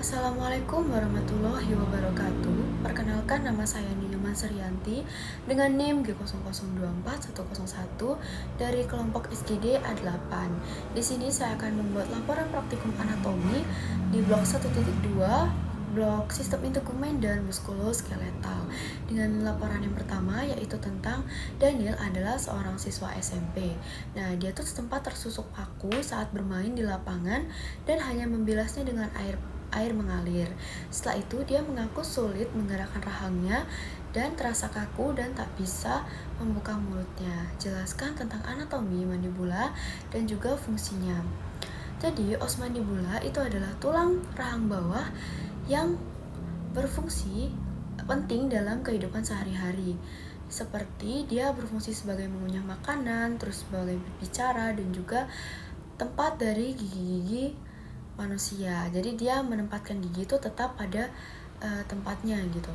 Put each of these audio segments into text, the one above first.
Assalamualaikum warahmatullahi wabarakatuh. Perkenalkan, nama saya Niyuman Serianti dengan NIM G0024101 dari kelompok SGD A8. Di sini saya akan membuat laporan praktikum anatomi di blok 1.2, blok sistem integumen dan muskuloskeletal. Dengan laporan yang pertama yaitu tentang Daniel adalah seorang siswa SMP. Nah, dia tuh sempat tersusuk paku saat bermain di lapangan dan hanya membilasnya dengan air mengalir. Setelah itu dia mengaku sulit menggerakkan rahangnya dan terasa kaku dan tak bisa membuka mulutnya. Jelaskan tentang anatomi mandibula dan juga fungsinya. Jadi, os mandibula itu adalah tulang rahang bawah yang berfungsi penting dalam kehidupan sehari-hari. Seperti dia berfungsi sebagai mengunyah makanan, terus sebagai berbicara, dan juga tempat dari gigi-gigi manusia. Jadi dia menempatkan gigi itu tetap pada tempatnya gitu.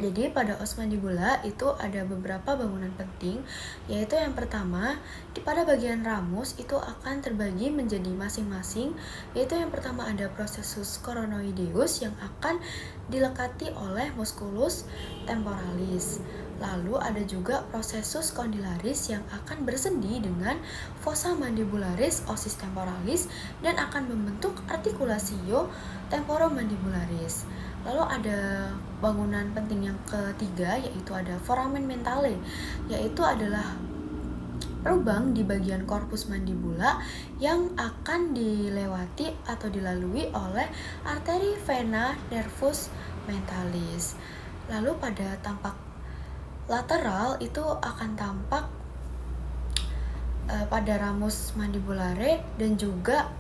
Jadi pada os mandibula itu ada beberapa bangunan penting, yaitu yang pertama pada bagian ramus itu akan terbagi menjadi masing-masing, yaitu yang pertama ada processus coronoideus yang akan dilekati oleh musculus temporalis. Lalu ada juga processus condylaris yang akan bersendi dengan fossa mandibularis osis temporalis dan akan membentuk articulatio temporomandibularis. Lalu ada bangunan penting yang ketiga yaitu ada foramen mentale, yaitu adalah lubang di bagian korpus mandibula yang akan dilewati atau dilalui oleh arteri vena nervus mentalis. Lalu pada tampak lateral itu akan tampak pada ramus mandibulare dan juga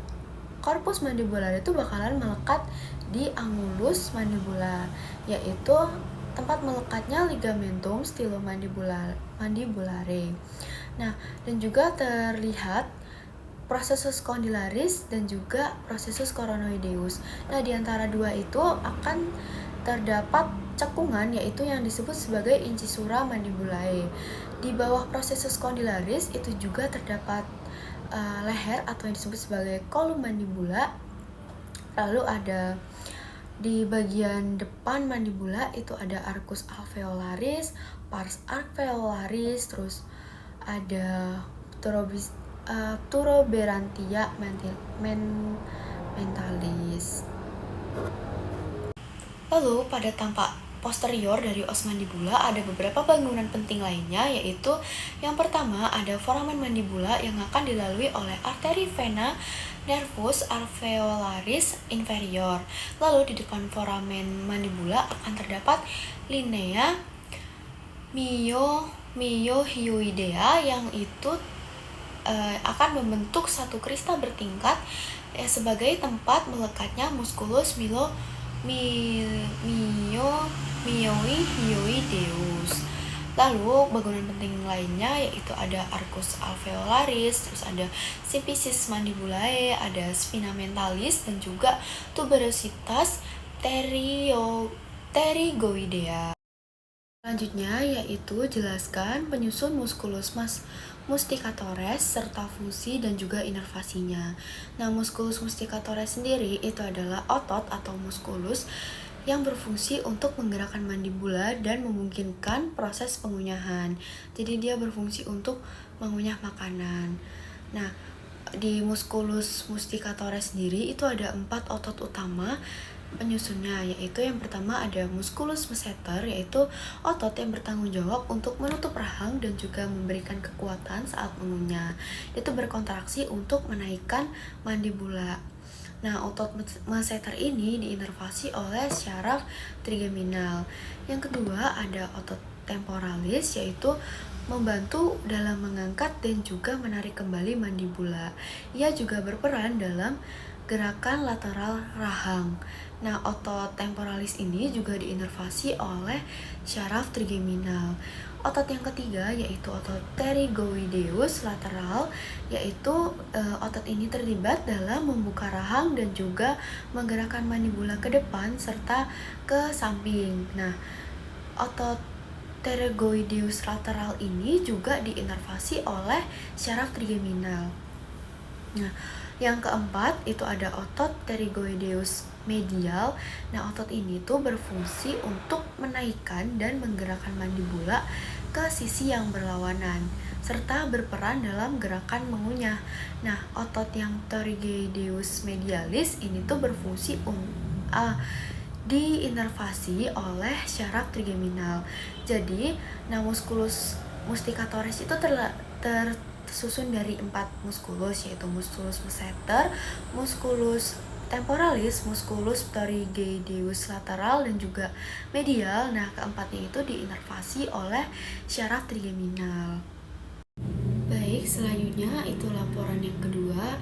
korpus mandibulare itu bakalan melekat di angulus mandibula, yaitu tempat melekatnya ligamentum stylomandibulare. Nah, dan juga terlihat processus condylaris dan juga processus coronoideus. Nah, di antara dua itu akan terdapat cekungan, yaitu yang disebut sebagai incisura mandibulae. Di bawah processus condylaris itu juga terdapat leher atau yang disebut sebagai kolum mandibula. Lalu ada di bagian depan mandibula itu ada arcus alveolaris, pars alveolaris, terus ada turoberantia mentalis. Lalu pada tampak posterior dari os mandibula ada beberapa bangunan penting lainnya, yaitu yang pertama ada foramen mandibula yang akan dilalui oleh arteri vena nervus alveolaris inferior. Lalu di depan foramen mandibula akan terdapat linea myohyoidea yang itu akan membentuk satu krista bertingkat sebagai tempat melekatnya musculus myohyoideus. Lalu bangunan penting lainnya yaitu ada arcus alveolaris, terus ada symphysis mandibulae, ada spina mentalis dan juga tuberositas pterygoidea. Selanjutnya yaitu jelaskan penyusun musculus musticatores serta fungsi dan juga inervasinya. Nah, musculus musticatores sendiri itu adalah otot atau musculus yang berfungsi untuk menggerakkan mandibula dan memungkinkan proses pengunyahan. Jadi dia berfungsi untuk mengunyah makanan. Nah, di musculus musticatores sendiri itu ada 4 otot utama penyusunnya, yaitu yang pertama ada musculus masseter, yaitu otot yang bertanggung jawab untuk menutup rahang dan juga memberikan kekuatan saat mengunyah. Itu berkontraksi untuk menaikkan mandibula. Nah, otot masseter ini diinervasi oleh syaraf trigeminal. Yang kedua ada otot temporalis, yaitu membantu dalam mengangkat dan juga menarik kembali mandibula. Ia juga berperan dalam gerakan lateral rahang. Nah, otot temporalis ini juga diinervasi oleh syaraf trigeminal. Otot yang ketiga yaitu otot pterygoideus lateral, yaitu otot ini terlibat dalam membuka rahang dan juga menggerakkan mandibula ke depan serta ke samping. Nah, otot pterygoideus lateral ini juga diinervasi oleh syaraf trigeminal. Nah, Yang keempat itu ada otot pterygoideus medial. Nah, otot ini tuh berfungsi untuk menaikkan dan menggerakkan mandibula ke sisi yang berlawanan serta berperan dalam gerakan mengunyah. Nah, otot yang pterygoideus medialis ini tuh berfungsi diinervasi oleh syaraf trigeminal. Jadi, nah musculus musticatoris itu tersusun dari 4 muskulus, yaitu musculus masseter, musculus temporalis, musculus pterygoideus lateral, dan juga medial. Nah, keempatnya itu diinervasi oleh syaraf trigeminal. Baik, selanjutnya itu laporan yang kedua,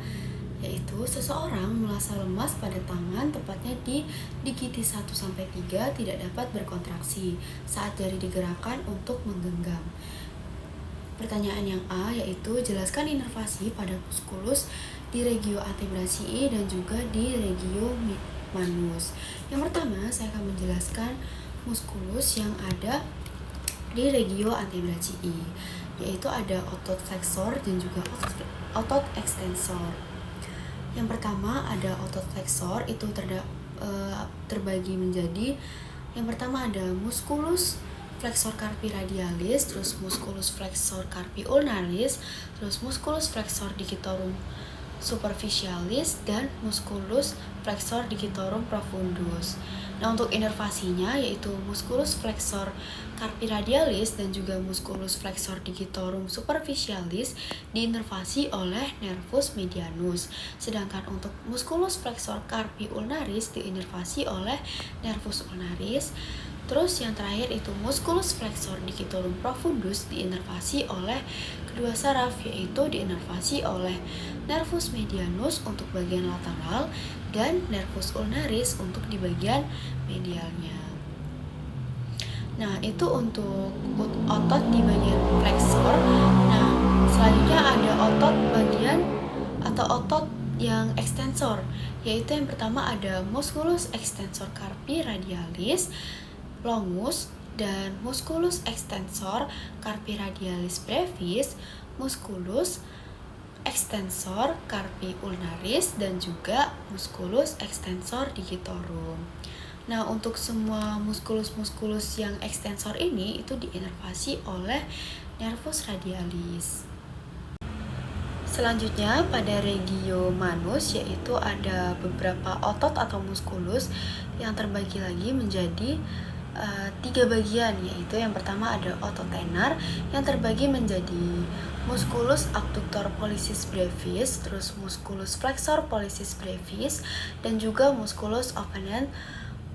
yaitu seseorang merasa lemas pada tangan, tepatnya di digiti 1-3 tidak dapat berkontraksi saat jari digerakkan untuk menggenggam. Pertanyaan yang A yaitu jelaskan inervasi pada muskulus di regio antebrachii dan juga di regio manus. Yang pertama, saya akan menjelaskan muskulus yang ada di regio antebrachii, yaitu ada otot flexor dan juga otot extensor. Yang pertama ada otot flexor, itu terbagi menjadi, yang pertama ada musculus flexor carpi radialis, terus musculus flexor carpi ulnaris, terus musculus flexor digitorum superficialis, dan musculus flexor digitorum profundus. Nah, untuk inervasinya yaitu musculus flexor carpi radialis dan juga musculus flexor digitorum superficialis diinervasi oleh nervus medianus. Sedangkan untuk musculus flexor carpi ulnaris diinervasi oleh nervus ulnaris. Terus yang terakhir itu musculus flexor digitorum profundus diinervasi oleh kedua saraf, yaitu diinervasi oleh nervus medianus untuk bagian lateral dan nervus ulnaris untuk di bagian medialnya. Nah, itu untuk otot di bagian flexor. Nah, selanjutnya ada otot bagian atau otot yang extensor, yaitu yang pertama ada musculus extensor carpi radialis longus dan musculus extensor carpi radialis brevis, musculus extensor carpi ulnaris, dan juga musculus extensor digitorum. Nah, untuk semua muskulus-muskulus yang extensor ini itu diinervasi oleh nervus radialis. Selanjutnya pada regio manus, yaitu ada beberapa otot atau muskulus yang terbagi lagi menjadi 3 bagian, yaitu yang pertama ada otot tenar yang terbagi menjadi musculus abductor pollicis brevis, terus musculus flexor pollicis brevis, dan juga musculus opponent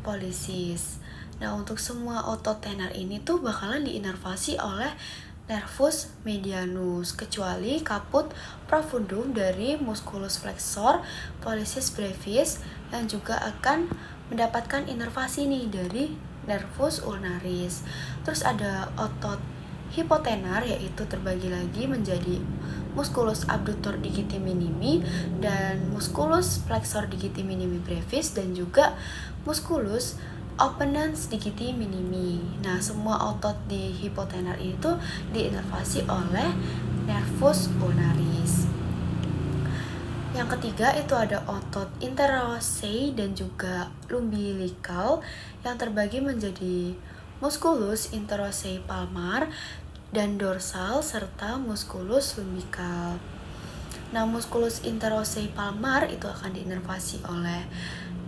pollicis. Nah, untuk semua otot tenar ini tuh bakalan diinervasi oleh nervus medianus, kecuali caput profundum dari musculus flexor pollicis brevis yang juga akan mendapatkan inervasi nih dari nervus ulnaris. Terus ada otot hipotenar, yaitu terbagi lagi menjadi musculus abductor digiti minimi dan musculus flexor digiti minimi brevis, dan juga musculus opponens digiti minimi. Nah, semua otot di hipotenar itu diinervasi oleh nervus ulnaris. Yang ketiga itu ada otot interossei dan juga lumbilikal yang terbagi menjadi musculus interossei palmar dan dorsal serta musculus lumbikal. Nah, musculus interossei palmar itu akan diinervasi oleh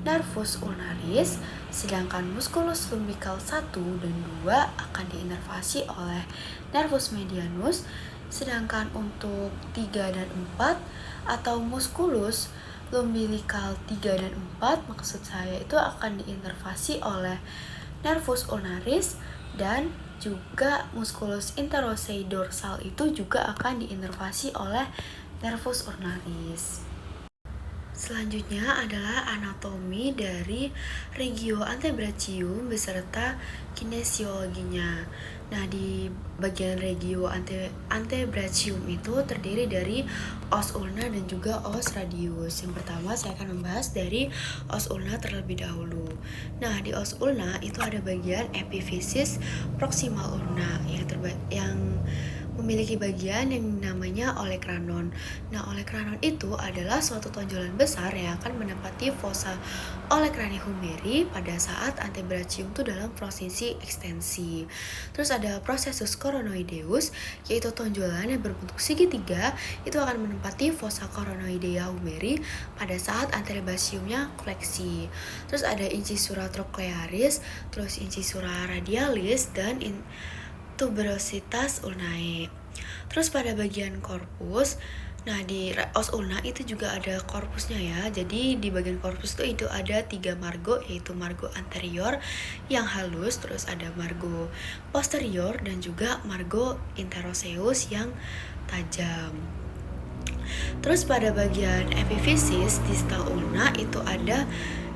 nervus ulnaris, sedangkan musculus lumbikal 1 dan 2 akan diinervasi oleh nervus medianus, sedangkan untuk 3 dan 4 atau musculus lumbilikal 3 dan 4 maksud saya itu akan diinervasi oleh nervus ulnaris, dan juga musculus interossei dorsal itu juga akan diinervasi oleh nervus ulnaris. Selanjutnya adalah anatomi dari regio antebrachium beserta kinesiologinya. Nah, di bagian regio antebrachium itu terdiri dari os ulna dan juga os radius. Yang pertama saya akan membahas dari os ulna terlebih dahulu. Nah, di os ulna itu ada bagian epiphysis proximal ulna yang memiliki bagian yang namanya olecranon. Nah, olecranon itu adalah suatu tonjolan besar yang akan menempati fossa olecrani-Humeri pada saat antebrachium itu dalam posisi ekstensi. Terus ada processus coronoideus, yaitu tonjolan yang berbentuk segitiga itu akan menempati fossa coronoidea Humeri pada saat antebrachiumnya fleksi. Terus ada incisura trochlearis, terus incisura radialis, dan tuberositas ulnae. Terus pada bagian korpus, nah di os ulna itu juga ada korpusnya ya. Jadi di bagian korpus itu ada 3 margo, yaitu margo anterior yang halus, terus ada margo posterior dan juga margo interoseus yang tajam. Terus pada bagian epifisis distal ulna itu ada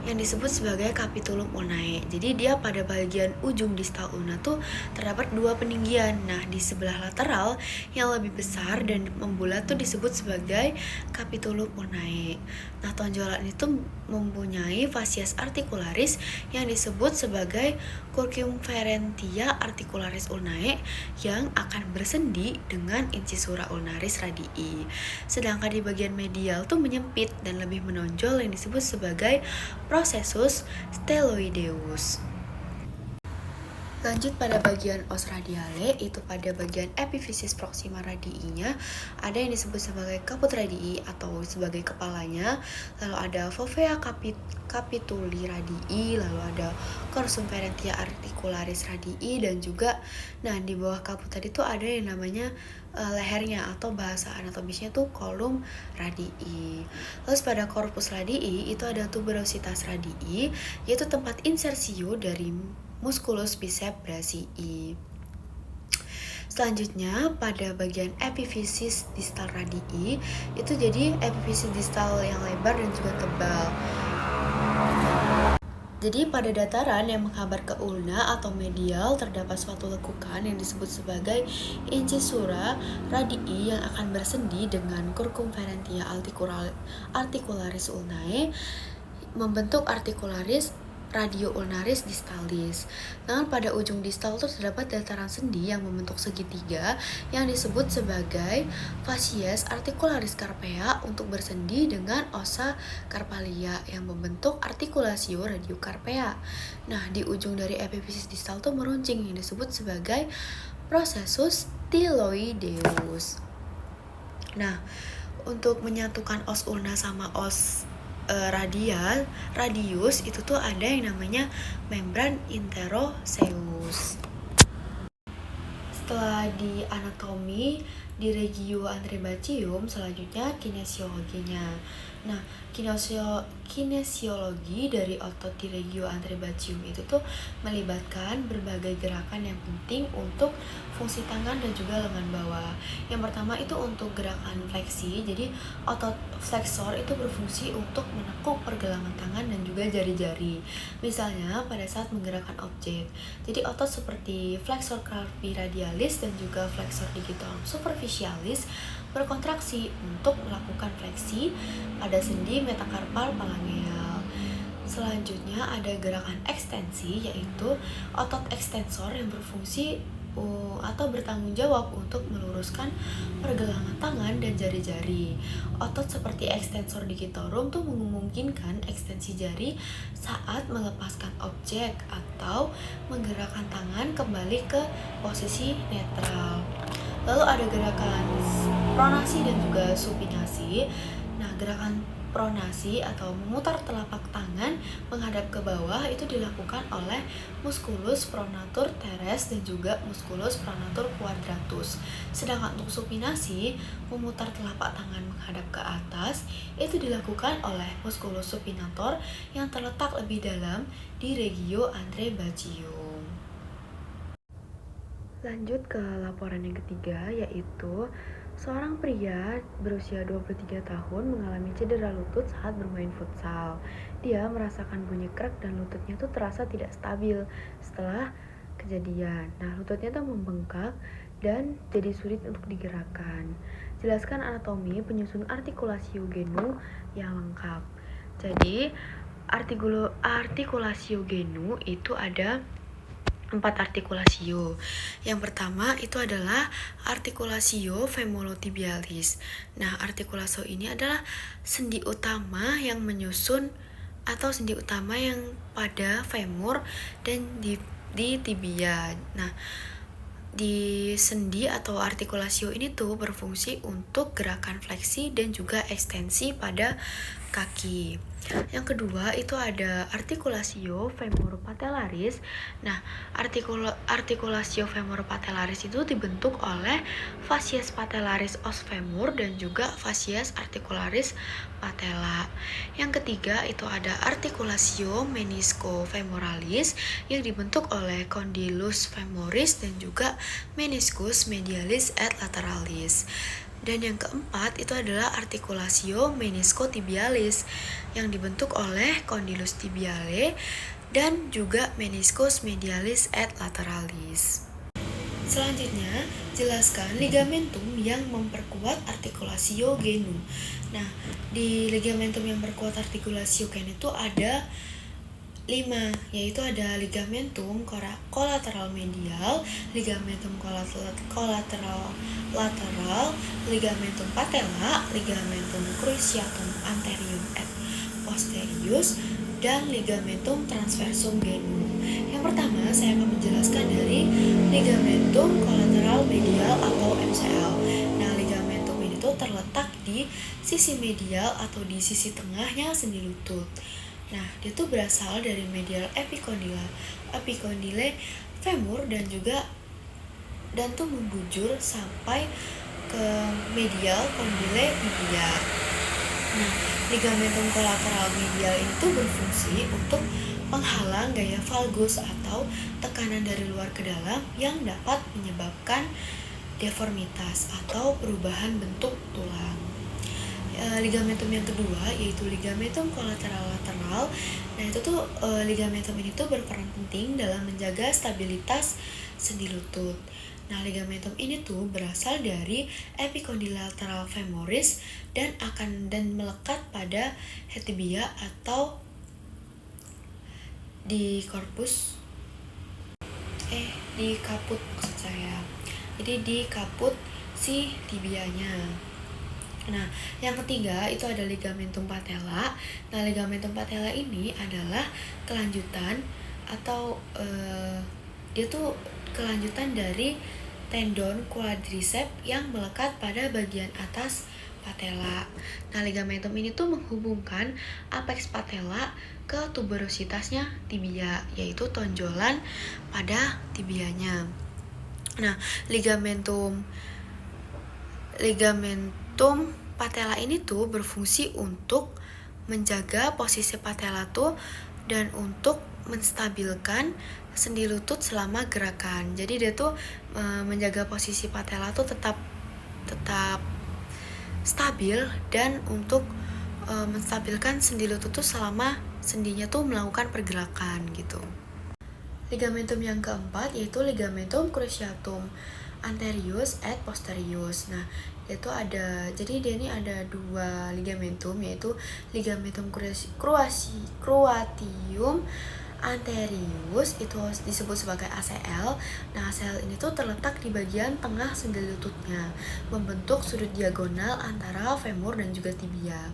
yang disebut sebagai capitulum ulnae. Jadi dia pada bagian ujung distal ulna tuh terdapat 2 peninggian. Nah, di sebelah lateral yang lebih besar dan membulat tuh disebut sebagai capitulum ulnae. Nah, tonjolan itu mempunyai fascias articularis yang disebut sebagai circumferentia articularis ulnae yang akan bersendi dengan incisura ulnaris radii. Sedangkan di bagian medial tuh menyempit dan lebih menonjol yang disebut sebagai processus stelloideus. Lanjut pada bagian os radiale, itu pada bagian epifisis proxima radii-nya ada yang disebut sebagai caput radii atau sebagai kepalanya, lalu ada fovea capituli radii, lalu ada circumferentia articularis radii, dan juga di bawah caput tadi tuh ada yang namanya lehernya atau bahasa anatomisnya tuh kolum radii. Terus pada corpus radii itu ada tuberositas radii, yaitu tempat insersio dari musculus biceps brachii. Selanjutnya pada bagian epifisis distal radii itu jadi epifisis distal yang lebar dan juga tebal. Jadi pada dataran yang menghambat ke ulna atau medial terdapat suatu lekukan yang disebut sebagai incisura radii yang akan bersendi dengan circumferentia articularis ulnae membentuk articularis radio ulnaris distalis. Dan pada ujung distal itu terdapat dataran sendi yang membentuk segitiga yang disebut sebagai fascies articularis carpea untuk bersendi dengan ossa carpalia yang membentuk articulatio radiocarpea. Nah, di ujung dari epifisis distal itu meruncing yang disebut sebagai processus styloideus. Nah, untuk menyatukan os ulna sama os radius itu tuh ada yang namanya membran interoseus. Setelah di anatomi di regio antebrachium, selanjutnya kinesiologinya. Nah, kinesiologi dari otot di regio antebrachium itu tuh melibatkan berbagai gerakan yang penting untuk fungsi tangan dan juga lengan bawah. Yang pertama itu untuk gerakan fleksi, jadi otot flexor itu berfungsi untuk menekuk pergelangan tangan dan juga jari-jari. Misalnya pada saat menggerakkan objek. Jadi otot seperti flexor carpi radialis dan juga flexor digitorum superficialis berkontraksi untuk melakukan fleksi pada sendi metakarpal palangeal. Selanjutnya ada gerakan ekstensi, yaitu otot ekstensor yang berfungsi atau bertanggung jawab untuk meluruskan pergelangan tangan dan jari-jari. Otot seperti ekstensor digitorum tuh memungkinkan ekstensi jari saat melepaskan objek atau menggerakkan tangan kembali ke posisi netral. Lalu ada gerakan pronasi dan juga supinasi. Nah, gerakan pronasi atau memutar telapak tangan menghadap ke bawah itu dilakukan oleh musculus pronator teres dan juga musculus pronator quadratus. Sedangkan untuk supinasi, memutar telapak tangan menghadap ke atas itu dilakukan oleh musculus supinator yang terletak lebih dalam di regio antebrachium. Lanjut ke laporan yang ketiga, yaitu seorang pria berusia 23 tahun mengalami cedera lutut saat bermain futsal. Dia merasakan bunyi krek dan lututnya tuh terasa tidak stabil setelah kejadian. Nah, lututnya tuh membengkak dan jadi sulit untuk digerakkan. Jelaskan anatomi penyusun artikulasio genu yang lengkap. Jadi, artikulasio genu itu ada 4 artikulasio. Yang pertama itu adalah artikulasio femorotibialis. Nah, artikulasio ini adalah sendi utama yang menyusun atau sendi utama yang pada femur dan di tibia. Nah, di sendi atau artikulasio ini tuh berfungsi untuk gerakan fleksi dan juga ekstensi pada kaki. Yang kedua itu ada artikulasio femoropatellaris. Nah, artikulasio femoropatellaris itu dibentuk oleh fascies patellaris os femur dan juga fascies articularis patella. Yang ketiga itu ada artikulasio meniscofemoralis yang dibentuk oleh condylus femoris dan juga meniscus medialis et lateralis. Dan yang keempat itu adalah artikulasio meniscotibialis yang dibentuk oleh condylus tibiale dan juga meniscus medialis et lateralis. Selanjutnya, jelaskan ligamentum yang memperkuat artikulasio genu. Nah, di ligamentum yang memperkuat artikulasio genu itu ada 5, yaitu ada ligamentum kolateral medial, ligamentum kolateral lateral, ligamentum patella, ligamentum cruciatum anterior et posterius, dan ligamentum transversum genum. Yang pertama, saya akan menjelaskan dari ligamentum kolateral medial atau MCL. Nah, ligamentum ini tuh terletak di sisi medial atau di sisi tengahnya sendi lutut. Nah, dia tuh berasal dari medial epicondyle femur dan tuh membujur sampai ke medial condyle tibia. Nah, ligamentum kolateral medial itu berfungsi untuk penghalang gaya valgus atau tekanan dari luar ke dalam yang dapat menyebabkan deformitas atau perubahan bentuk tulang. Ligamentum yang kedua yaitu ligamentum kolateral lateral. Nah, itu tuh ligamentum ini tuh berperan penting dalam menjaga stabilitas sendi lutut. Nah, ligamentum ini tuh berasal dari epicondyle lateral femoris dan melekat pada tibia atau di kaput maksud saya. Jadi di kaput si tibianya. Nah, yang ketiga itu ada ligamentum patella. Nah, ligamentum patella ini adalah kelanjutan atau dia tuh kelanjutan dari tendon quadriceps yang melekat pada bagian atas patella. Nah, ligamentum ini tuh menghubungkan apex patella ke tuberositasnya tibia, yaitu tonjolan pada tibianya. Nah, ligamentum patella ini tuh berfungsi untuk menjaga posisi patella tuh dan untuk menstabilkan sendi lutut selama gerakan. Jadi dia tuh menjaga posisi patella tuh tetap stabil dan untuk menstabilkan sendi lutut tuh selama sendinya tuh melakukan pergerakan gitu. Ligamentum yang keempat yaitu ligamentum cruciatum anterius et posterius. Nah, dia ini ada 2 ligamentum, yaitu ligamentum cruatium anterius itu disebut sebagai ACL. Nah, ACL ini tuh terletak di bagian tengah sendi lututnya, membentuk sudut diagonal antara femur dan juga tibia.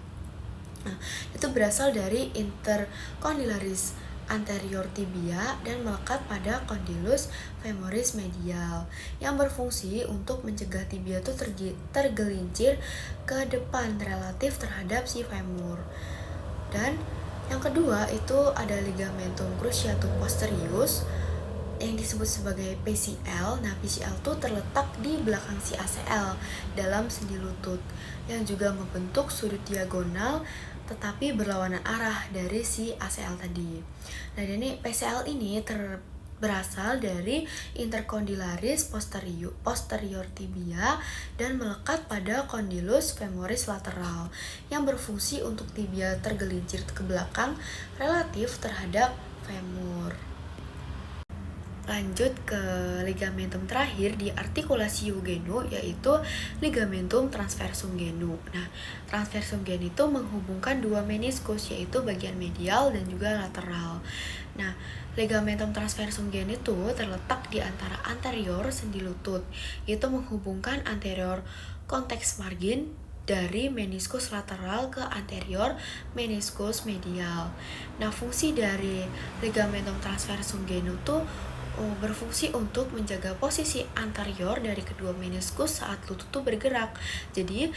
Nah, itu berasal dari intercondylaris anterior tibia dan melekat pada condylus femoris medial yang berfungsi untuk mencegah tibia itu tergelincir ke depan relatif terhadap si femur. Dan yang kedua itu ada ligamentum cruciatum posterius yang disebut sebagai PCL. Nah, PCL itu terletak di belakang si ACL dalam sendi lutut yang juga membentuk sudut diagonal tetapi berlawanan arah dari si ACL tadi. Nah, ini PCL ini berasal dari intercondylaris posterior tibia dan melekat pada condylus femoris lateral yang berfungsi untuk tibia tergelincir ke belakang relatif terhadap femur. Lanjut ke ligamentum terakhir di artikulasi genu, yaitu ligamentum transversum genu. Nah, transversum genu itu menghubungkan dua meniskus, yaitu bagian medial dan juga lateral. Nah, ligamentum transversum genu itu terletak di antara anterior sendi lutut, yaitu menghubungkan anterior konteks margin dari meniskus lateral ke anterior meniskus medial. Nah, fungsi dari ligamentum transversum genu tuh berfungsi untuk menjaga posisi anterior dari kedua meniskus saat lutut tuh bergerak. Jadi,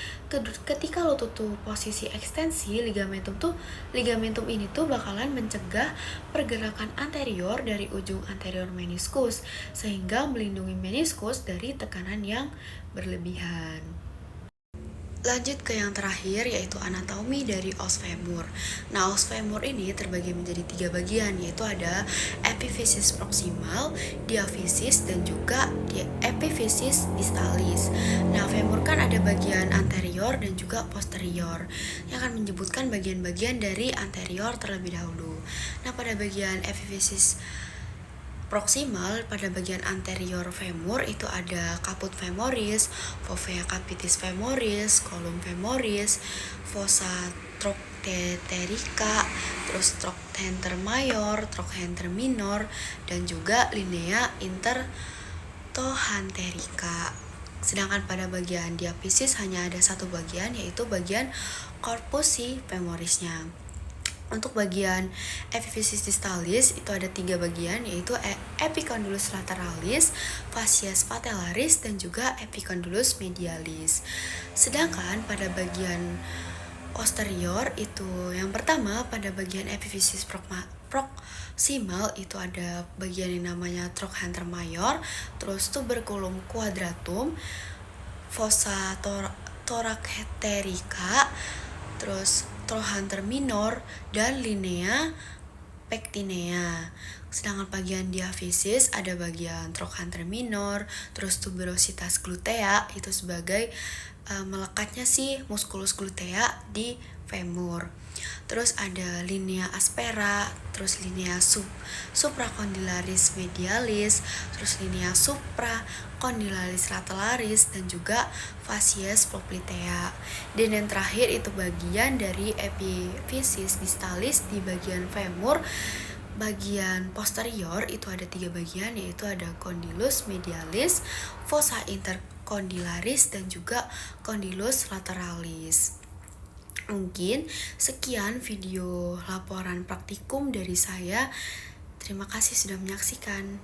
ketika lutut tuh posisi ekstensi, ligamentum ini tuh bakalan mencegah pergerakan anterior dari ujung anterior meniskus sehingga melindungi meniskus dari tekanan yang berlebihan. Lanjut ke yang terakhir, yaitu anatomi dari os femur. Nah, os femur ini terbagi menjadi 3 bagian, yaitu ada epifisis proximal, diafisis, dan juga epifisis distalis. Nah, femur kan ada bagian anterior dan juga posterior, yang akan menyebutkan bagian-bagian dari anterior terlebih dahulu. Nah, pada bagian epifisis proximal, pada bagian anterior femur itu ada caput femoris, fovea capitis femoris, column femoris, fossa trochanterica, terus trochanter mayor, trochanter minor, dan juga linea intertrochanterica. Sedangkan pada bagian diafisis hanya ada satu bagian, yaitu bagian corpus femorisnya. Untuk bagian epifisis distalis itu ada 3 bagian, yaitu epicondylus lateralis, fascias patellaris, dan juga epicondylus medialis. Sedangkan pada bagian posterior itu yang pertama, pada bagian epifisis proximal itu ada bagian yang namanya trochanter mayor, terus tuberculum quadratum, fossa thoracenterica, terus trochanter minor, dan linea pectinea. Sedangkan bagian diafisis ada bagian trochanter minor, terus tuberositas glutea itu sebagai melekatnya si musculus glutea di femur. Terus ada linea aspera, terus linea supracondylaris medialis, terus linea supracondylaris lateralis, dan juga fascies poplitea. Dan yang terakhir itu bagian dari epifisis distalis di bagian femur. Bagian posterior itu ada 3 bagian, yaitu ada condylus medialis, fossa intercondylaris, dan juga condylus lateralis. Mungkin sekian video laporan praktikum dari saya. Terima kasih sudah menyaksikan.